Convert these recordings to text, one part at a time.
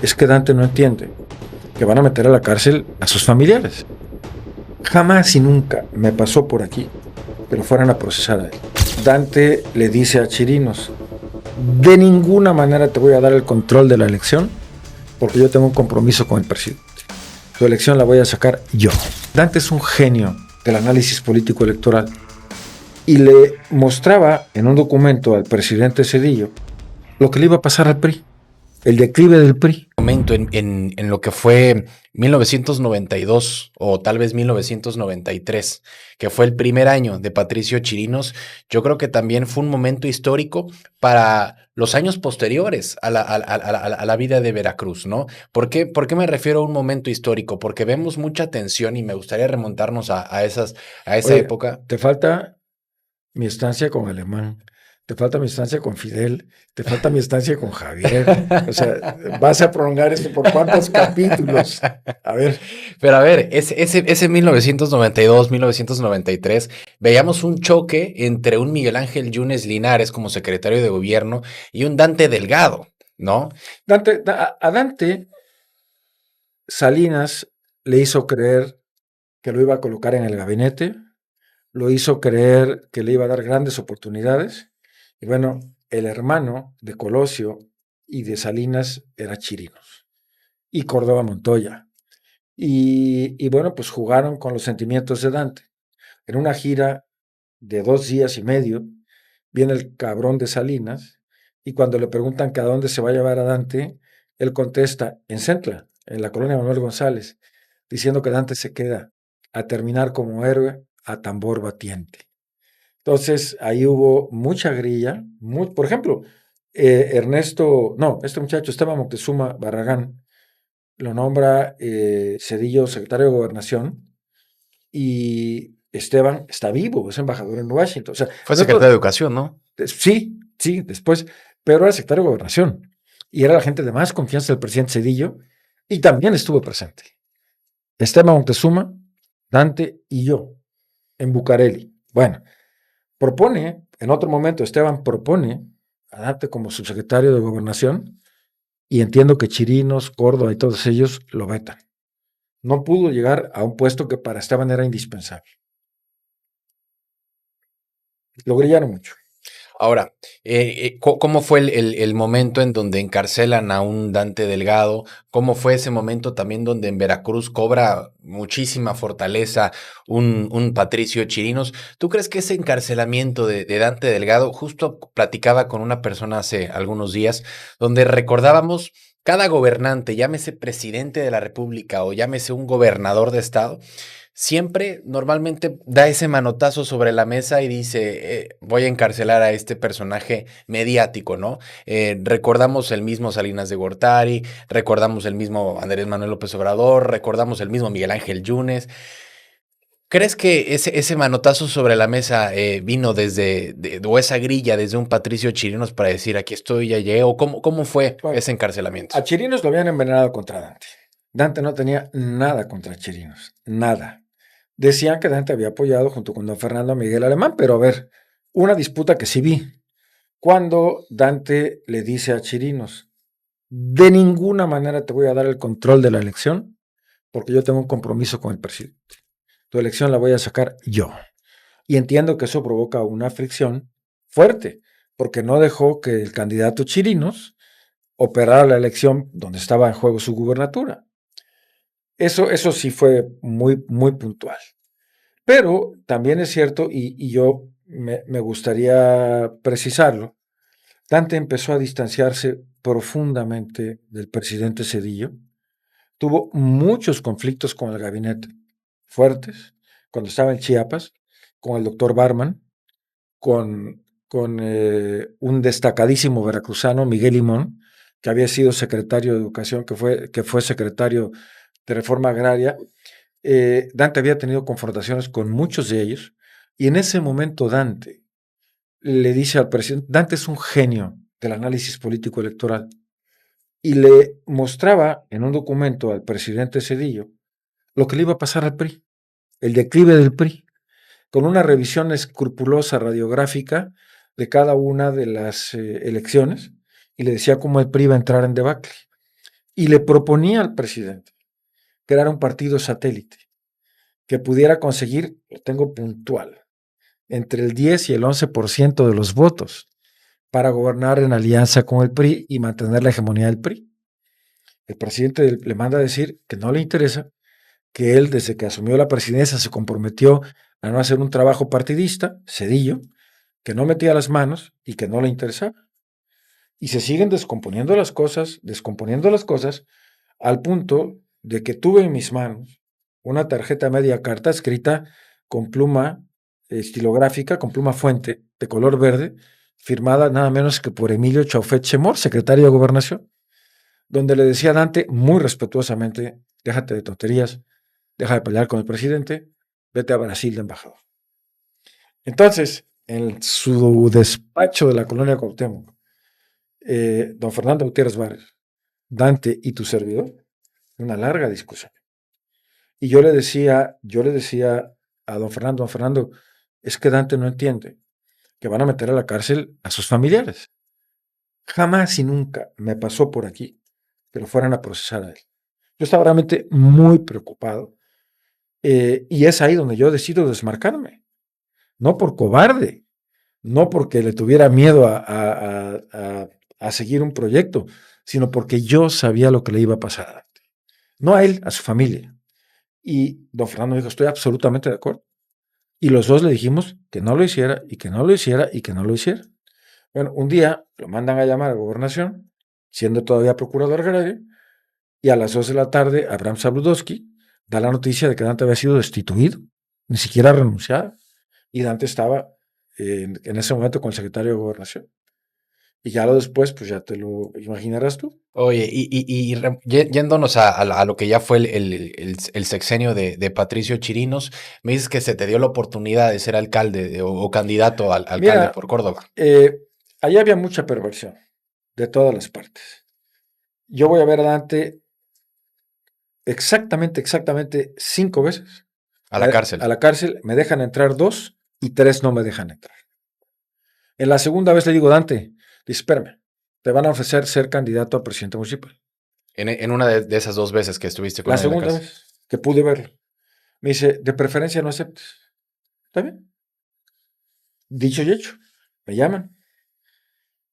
Es que Dante no entiende que van a meter a la cárcel a sus familiares. Jamás y nunca me pasó por aquí que lo fueran a procesar a él. Dante le dice a Chirinos, de ninguna manera te voy a dar el control de la elección porque yo tengo un compromiso con el presidente. Tu elección la voy a sacar yo. Dante es un genio del análisis político electoral y le mostraba en un documento al presidente Zedillo lo que le iba a pasar al PRI, el declive del PRI. Momento en lo que fue 1992 o tal vez 1993, que fue el primer año de Patricio Chirinos, yo creo que también fue un momento histórico para los años posteriores a la vida de Veracruz, ¿no? ¿Por qué me refiero a un momento histórico? Porque vemos mucha tensión y me gustaría remontarnos a esa Oye, época. te falta mi estancia con Alemán, te falta mi estancia con Fidel, te falta mi estancia con Javier. O sea, vas a prolongar esto por cuántos capítulos. A ver. Pero a ver, ese 1992, 1993, veíamos un choque entre un Miguel Ángel Yunes Linares como secretario de gobierno y un Dante Delgado, ¿no? A Dante Salinas le hizo creer que lo iba a colocar en el gabinete, lo hizo creer que le iba a dar grandes oportunidades. Y bueno, el hermano de Colosio y de Salinas era Chirinos y Córdoba Montoya. Y bueno, pues jugaron con los sentimientos de Dante. En una gira de 2 días y medio, viene el cabrón de Salinas y cuando le preguntan que a dónde se va a llevar a Dante, él contesta en Centla, en la colonia Manuel González, diciendo que Dante se queda a terminar como héroe a tambor batiente. Entonces, ahí hubo mucha grilla. Por ejemplo, este muchacho, Esteban Moctezuma Barragán, lo nombra Zedillo secretario de Gobernación y Esteban está vivo, es embajador en Washington. O sea, Fue no es secretario de Educación, ¿no? sí, sí, después, pero era secretario de Gobernación y era la gente de más confianza del presidente Zedillo y también estuvo presente. Esteban Moctezuma, Dante y yo en Bucareli. Bueno, en otro momento Esteban propone a Dante como subsecretario de Gobernación y entiendo que Chirinos, Córdoba y todos ellos lo vetan. No pudo llegar a un puesto que para Esteban era indispensable. Lo grillaron mucho. Ahora, ¿cómo fue el momento en donde encarcelan a un Dante Delgado? ¿Cómo fue ese momento también donde en Veracruz cobra muchísima fortaleza un Patricio Chirinos? ¿Tú crees que ese encarcelamiento de Dante Delgado, justo platicaba con una persona hace algunos días, donde recordábamos cada gobernante, llámese presidente de la República o llámese un gobernador de estado, siempre normalmente da ese manotazo sobre la mesa y dice, voy a encarcelar a este personaje mediático, ¿no? Recordamos el mismo Salinas de Gortari, recordamos el mismo Andrés Manuel López Obrador, recordamos el mismo Miguel Ángel Yunes. ¿Crees que ese manotazo sobre la mesa vino o esa grilla desde un Patricio Chirinos para decir, aquí estoy, ya llegué? ¿O cómo fue Bueno, ese encarcelamiento? a Chirinos lo habían envenenado contra Dante. Dante no tenía nada contra Chirinos, nada. Decían que Dante había apoyado junto con don Fernando a Miguel Alemán, pero a ver, una disputa que sí vi. Cuando Dante le dice a Chirinos, de ninguna manera te voy a dar el control de la elección, porque yo tengo un compromiso con el presidente. Tu elección la voy a sacar yo. Y entiendo que eso provoca una fricción fuerte, porque no dejó que el candidato Chirinos operara la elección donde estaba en juego su gubernatura. Eso sí fue muy, muy puntual. Pero también es cierto, y yo me gustaría precisarlo, Dante empezó a distanciarse profundamente del presidente Zedillo, tuvo muchos conflictos con el gabinete, fuertes, cuando estaba en Chiapas, con el doctor Barman, con un destacadísimo veracruzano, Miguel Limón, que había sido secretario de Educación, que fue secretario de Reforma Agraria. Dante había tenido confrontaciones con muchos de ellos, y en ese momento Dante le dice al presidente, Dante es un genio del análisis político electoral, y le mostraba en un documento al presidente Zedillo lo que le iba a pasar al PRI, el declive del PRI, con una revisión escrupulosa radiográfica de cada una de las elecciones, y le decía cómo el PRI iba a entrar en debacle. y le proponía al presidente crear un partido satélite que pudiera conseguir, lo tengo puntual, entre el 10 y el 11% de los votos para gobernar en alianza con el PRI y mantener la hegemonía del PRI. El presidente le manda a decir que no le interesa, que él desde que asumió la presidencia se comprometió a no hacer un trabajo partidista, cedillo, que no metía las manos y que no le interesaba. Y se siguen descomponiendo las cosas, al punto de que tuve en mis manos una tarjeta media carta escrita con pluma estilográfica, con pluma fuente de color verde, firmada nada menos que por Emilio Chaufet Chemor, secretario de Gobernación, donde le decía a Dante muy respetuosamente, déjate de tonterías, deja de pelear con el presidente, vete a Brasil de embajador. Entonces, en su despacho de la colonia Cuauhtémoc, don Fernando Gutiérrez Barrios, Dante y tu servidor, una larga discusión. Y yo le decía a don Fernando, es que Dante no entiende que van a meter a la cárcel a sus familiares. Jamás y nunca me pasó por aquí que lo fueran a procesar a él. Yo estaba realmente muy preocupado y es ahí donde yo decido desmarcarme. No por cobarde, no porque le tuviera miedo a seguir un proyecto, sino porque yo sabía lo que le iba a pasar a Dante. No a él, a su familia. Y don Fernando dijo, estoy absolutamente de acuerdo. Y los dos le dijimos que no lo hiciera y que no lo hiciera y que no lo hiciera. Bueno, un día lo mandan a llamar a Gobernación, siendo todavía procurador agrario, y a las 2 de la tarde Abraham Sabludowski da la noticia de que Dante había sido destituido, ni siquiera renunciado. Y Dante estaba en ese momento con el secretario de Gobernación. Y ya lo después, pues ya te lo imaginarás tú. Oye, yéndonos a lo que ya fue el sexenio de Patricio Chirinos, me dices que se te dio la oportunidad de ser alcalde o candidato al alcalde Mira, por Córdoba. allá había mucha perversión de todas las partes. Yo voy a ver a Dante exactamente 5 veces A la cárcel. a la cárcel, me dejan entrar 2 y 3 no me dejan entrar. En la segunda vez le digo, Dante, dice, espérame, te van a ofrecer ser candidato a presidente municipal. En una de esas 2 veces que estuviste con La él en la segunda cárcel. vez que pude verlo, me dice, de preferencia no aceptes. ¿Está bien? Dicho y hecho, me llaman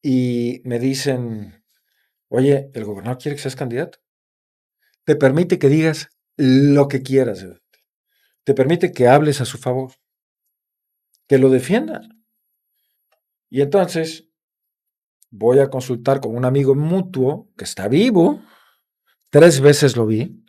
y me dicen, oye, el gobernador quiere que seas candidato. Te permite que digas lo que quieras, Dante. Te permite que hables a su favor, que lo defiendan. Y entonces voy a consultar con un amigo mutuo que está vivo, 3 veces lo vi,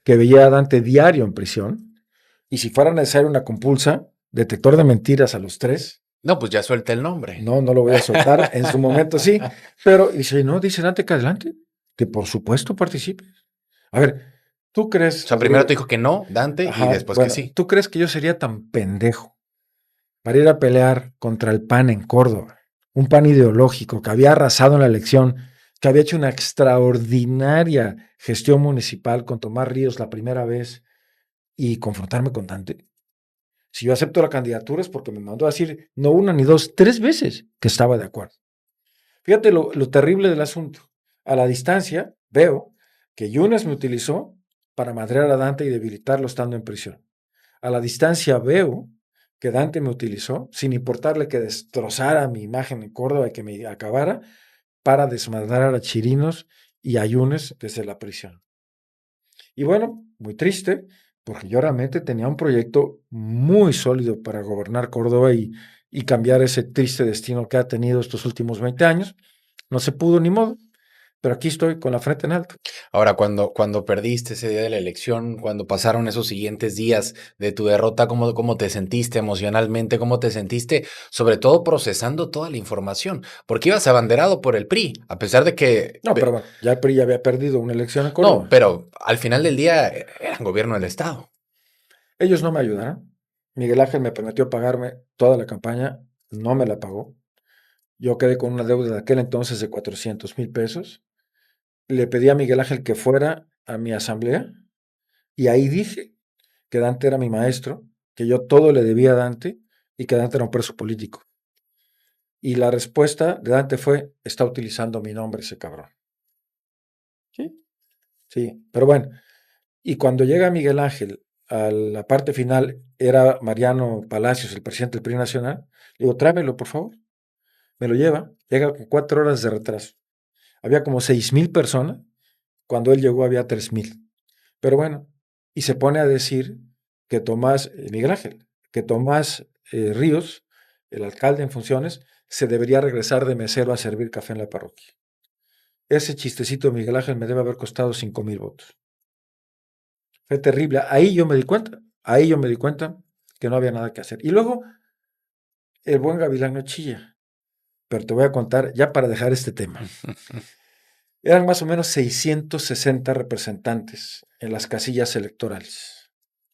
que veía a Dante diario en prisión, y si fuera necesario una compulsa, detector de mentiras a los 3, No, pues ya suelta el nombre. no lo voy a soltar, en su momento sí, pero dice, no, dice Dante que adelante, que por supuesto participe. A ver, ¿tú O crees, sea, primero Rodrigo? te dijo que no, Dante, y Ajá, después que bueno, sí. ¿tú crees que yo sería tan pendejo para ir a pelear contra el PAN en Córdoba? Un PAN ideológico que había arrasado en la elección, que había hecho una extraordinaria gestión municipal con Tomás Ríos la primera vez y confrontarme con Dante. Si yo acepto la candidatura es porque me mandó a decir no una ni dos, 3 veces que estaba de acuerdo. Fíjate lo terrible del asunto. A la distancia veo que Yunes me utilizó para madrear a Dante y debilitarlo estando en prisión. A la distancia veo que Dante me utilizó, sin importarle que destrozara mi imagen en Córdoba y que me acabara, para desmadrar a Chirinos y a Yunes desde la prisión. Y bueno, muy triste, porque yo realmente tenía un proyecto muy sólido para gobernar Córdoba y cambiar ese triste destino que ha tenido estos últimos 20 años. No se pudo ni modo, pero aquí estoy con la frente en alto. Ahora, cuando perdiste ese día de la elección, cuando pasaron esos siguientes días de tu derrota, ¿cómo te sentiste emocionalmente? ¿Cómo te sentiste, sobre todo procesando toda la información? Porque ibas abanderado por el PRI, a pesar de que... No, pero bueno, ya el PRI ya había perdido una elección en No, Córdoba. pero al final del día eran gobierno del Estado. Ellos no me ayudaron. Miguel Ángel me prometió pagarme toda la campaña, no me la pagó. Yo quedé con una deuda de aquel entonces de 400,000 pesos. Le pedí a Miguel Ángel que fuera a mi asamblea y ahí dije que Dante era mi maestro, que yo todo le debía a Dante y que Dante era un preso político. Y la respuesta de Dante fue, está utilizando mi nombre ese cabrón. ¿Sí? Sí, pero bueno. Y cuando llega Miguel Ángel a la parte final, era Mariano Palacios, el presidente del PRI Nacional, le digo, tráemelo, por favor. Me lo lleva, llega con 4 horas de retraso. Había como 6,000 personas, cuando él llegó había 3,000. Pero bueno, y se pone a decir que Tomás, Miguel Ángel, que Tomás Ríos, el alcalde en funciones, se debería regresar de mesero a servir café en la parroquia. Ese chistecito de Miguel Ángel me debe haber costado 5,000 votos. Fue terrible. Ahí yo me di cuenta que no había nada que hacer. Y luego, el buen Gavilán no chilla. Pero te voy a contar, ya para dejar este tema. Eran más o menos 660 representantes en las casillas electorales,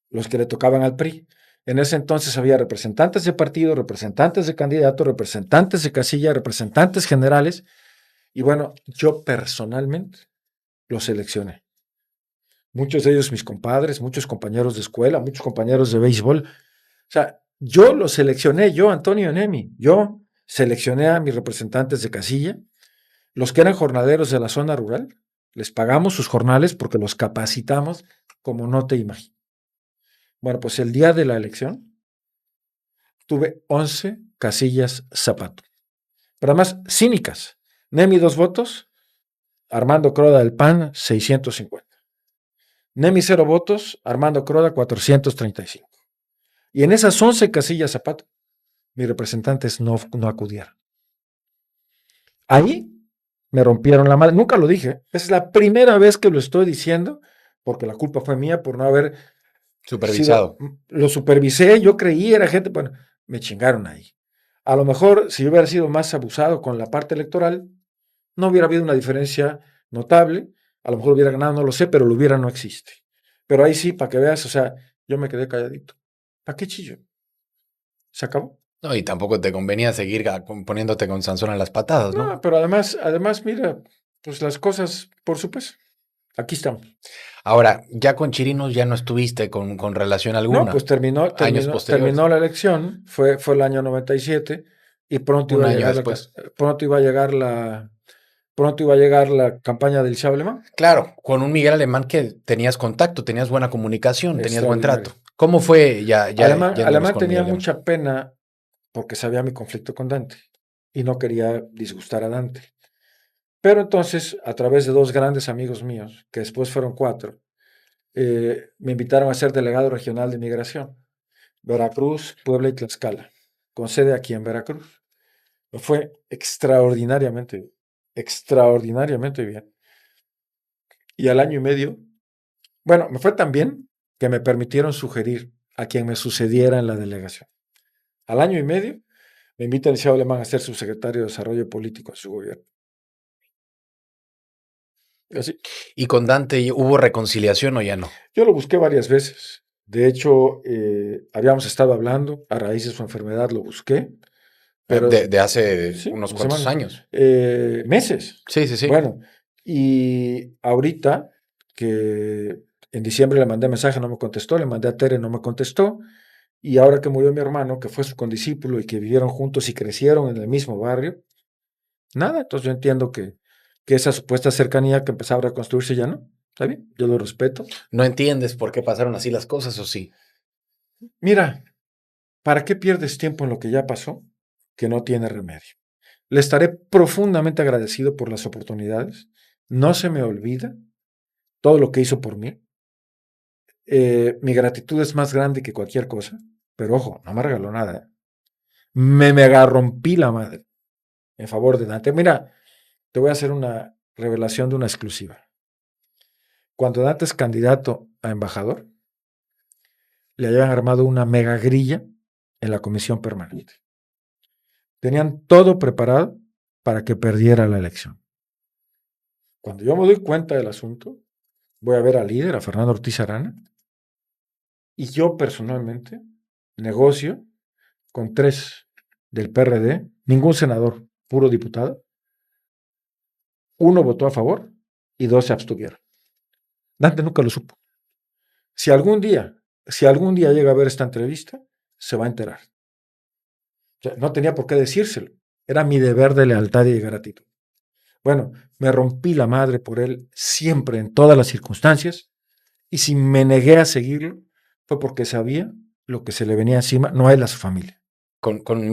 los que le tocaban al PRI. En ese entonces había representantes de partido, representantes de candidato, representantes de casilla, representantes generales. Y bueno, yo personalmente los seleccioné. Muchos de ellos mis compadres, muchos compañeros de escuela, muchos compañeros de béisbol. O sea, yo los seleccioné, yo, Antonio Nemi, yo seleccioné a mis representantes de casilla, los que eran jornaleros de la zona rural, les pagamos sus jornales porque los capacitamos como no te imaginas. Bueno, pues el día de la elección tuve 11 casillas zapato, pero además cínicas. Nemi 2 votos, Armando Croda del PAN 650. Nemi 0 votos, Armando Croda 435. Y en esas 11 casillas zapato, mis representantes no acudieron. Ahí me rompieron la madre. Nunca lo dije. Es la primera vez que lo estoy diciendo porque la culpa fue mía por no haber Supervisado. Lo supervisé, yo creí, era gente, bueno, me chingaron ahí. A lo mejor, si yo hubiera sido más abusado con la parte electoral, no hubiera habido una diferencia notable. A lo mejor hubiera ganado, no lo sé, pero lo hubiera no existe. Pero ahí sí, para que veas, o sea, yo me quedé calladito. ¿Para qué chillo? Se acabó. No, y tampoco te convenía seguir poniéndote con Sansón a las patadas, ¿no? No, pero además, mira, pues las cosas, por supuesto, aquí estamos. Ahora, ya con Chirinos ya no estuviste con relación No, alguna. pues Años posteriores. terminó la elección, fue el año 97 y pronto Un iba a año llegar después. pronto iba a llegar la campaña del Chavo Alemán. Claro, con un Miguel Alemán que tenías contacto, tenías buena comunicación, tenías buen Extraordinario. trato. ¿Cómo fue ya yéndonos Alemán con tenía Miguel Alemán? mucha pena porque sabía mi conflicto con Dante y no quería disgustar a Dante. Pero entonces, a través de 2 grandes amigos míos, que después fueron 4, me invitaron a ser delegado regional de migración, Veracruz, Puebla y Tlaxcala, con sede aquí en Veracruz. Me fue extraordinariamente bien. Y al año y medio, bueno, me fue tan bien que me permitieron sugerir a quien me sucediera en la delegación. Al año y medio, me invita el Liceo Alemán a ser subsecretario de Desarrollo Político en su gobierno. Y así, ¿Y con Dante hubo reconciliación o ya no? yo lo busqué varias veces. De hecho, habíamos estado hablando, a raíz de su enfermedad lo busqué, pero De hace sí, unos una cuantos semana, años. meses. Sí, sí, sí. Bueno, y ahorita que en diciembre le mandé mensaje, no me contestó, le mandé a Tere, no me contestó, y ahora que murió mi hermano, que fue su condiscípulo y que vivieron juntos y crecieron en el mismo barrio, nada, entonces yo entiendo que esa supuesta cercanía que empezaba a reconstruirse ya no, está bien, yo lo respeto. ¿No entiendes por qué pasaron así las cosas o sí? Mira, ¿para qué pierdes tiempo en lo que ya pasó, que no tiene remedio? Le estaré profundamente agradecido por las oportunidades, no se me olvida todo lo que hizo por mí. Mi gratitud es más grande que cualquier cosa, pero ojo, no me regaló nada. Me mega rompí la madre en favor de Dante. Mira, te voy a hacer una revelación de una exclusiva. Cuando Dante es candidato a embajador, le habían armado una mega grilla en la comisión permanente. Tenían todo preparado para que perdiera la elección. Cuando yo me doy cuenta del asunto, voy a ver al líder, a Fernando Ortiz Arana, y yo personalmente negocio con 3 del PRD, ningún senador, puro diputado. 1 votó a favor y 2 se abstuvieron. Dante nunca lo supo. Si algún día llega a ver esta entrevista, se va a enterar. O sea, no tenía por qué decírselo. Era mi deber de lealtad y de gratitud. Bueno, me rompí la madre por él siempre, en todas las circunstancias, y si me negué a seguirlo, fue porque sabía lo que se le venía encima, no a él, a su familia. Con